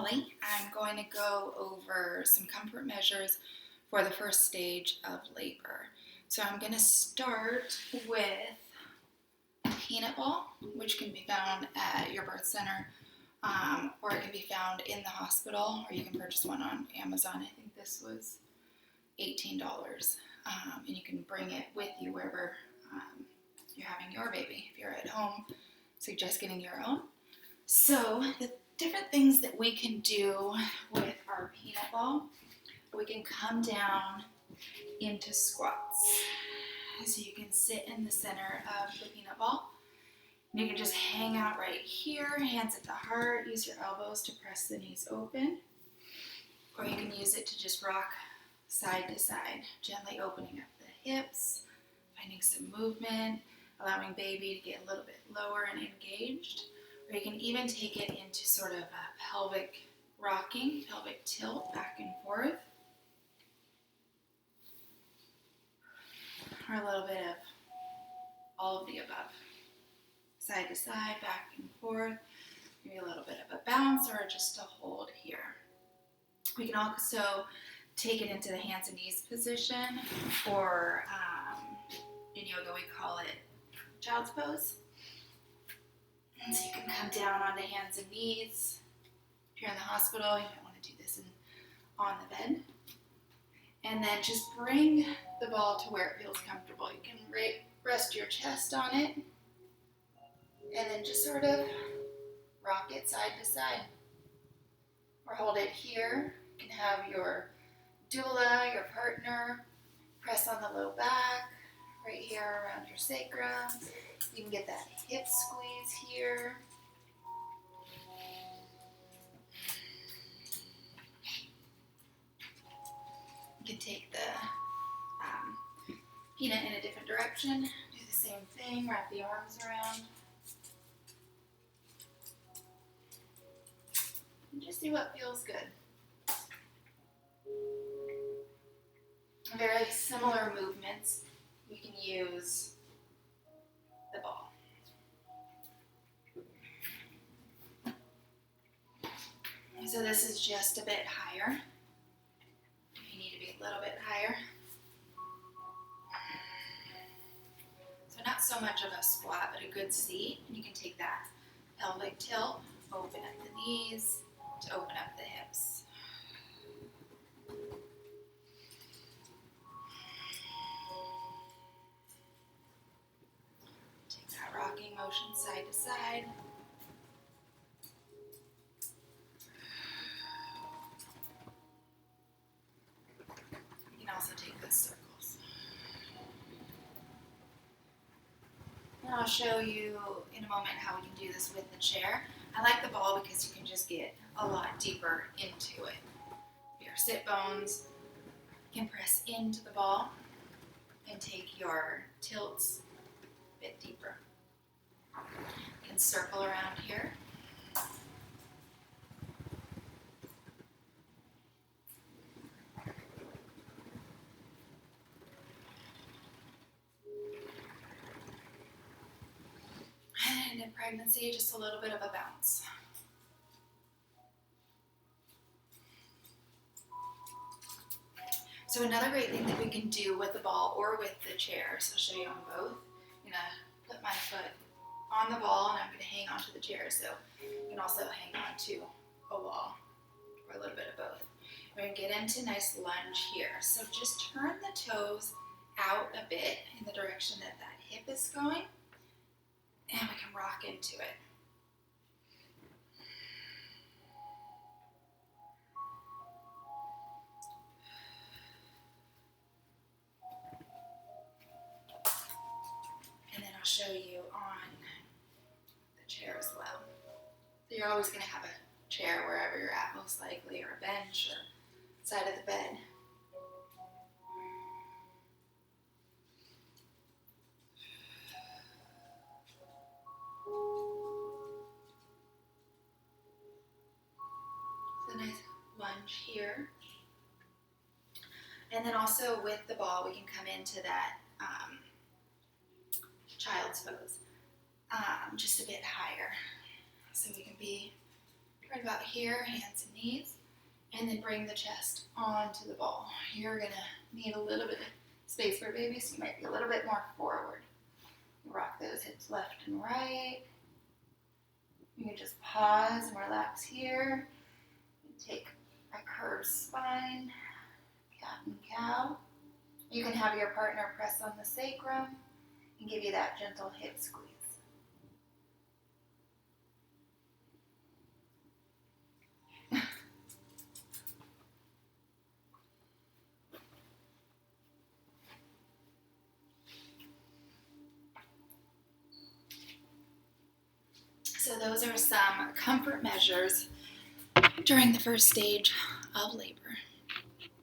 Molly. I'm going to go over some comfort measures for the first stage of labor. So I'm going to start with a peanut ball, which can be found at your birth center, or it can be found in the hospital, or you can purchase one on Amazon. I think this was $18, and you can bring it with you wherever you're having your baby. If you're at home, suggest getting your own. So the different things that we can do with our peanut ball, we can come down into squats. So you can sit in the center of the peanut ball. And you can just hang out right here, hands at the heart, use your elbows to press the knees open. Or you can use it to just rock side to side, gently opening up the hips, finding some movement, allowing baby to get a little bit lower and engaged. Or you can even take it into sort of a pelvic rocking, pelvic tilt back and forth. Or a little bit of all of the above. Side to side, back and forth. Maybe a little bit of a bounce or just a hold here. We can also take it into the hands and knees position, or in yoga we call it child's pose. And so you can come down onto hands and knees. If you're in the hospital, you might want to do this on the bed. And then just bring the ball to where it feels comfortable. You can rest your chest on it, and then just sort of rock it side to side. Or hold it here. You can have your doula, your partner, press on the low back, right here around your sacrum. You can get that hip squeeze here. You can take the peanut in a different direction. Do the same thing, wrap the arms around. And just see what feels good. Very similar movements. You can use the ball. So this is just a bit higher. You need to be a little bit higher. So not so much of a squat, but a good seat. And you can take that pelvic tilt, open up the knees to open up the hips. Take that rocking motion side to side. You can also take those circles. And I'll show you in a moment how we can do this with the chair. I like the ball because you can just get a lot deeper into it. Your sit bones can press into the ball and take your tilts a bit deeper. You can circle around here. And in pregnancy, just a little bit of a bounce. So another great thing that we can do with the ball or with the chair, so I'll show you on both. I'm going to put my foot on the ball and I'm going to hang onto the chair. So you can also hang onto a wall or a little bit of both. We're going to get into a nice lunge here. So just turn the toes out a bit in the direction that that hip is going. And we can rock into it. And then I'll show you on the chair as well. So you're always going to have a chair wherever you're at, most likely, or a bench or side of the bed. So nice lunge here. And then also with the ball, we can come into that child's pose, just a bit higher. So we can be right about here, hands and knees, and then bring the chest onto the ball. You're gonna need a little bit of space for baby, so you might be a little bit more forward. Rock those hips left and right. You can just pause and relax here. Take a curved spine, cat and cow. You can have your partner press on the sacrum and give you that gentle hip squeeze. So those are some comfort measures during the first stage of labor.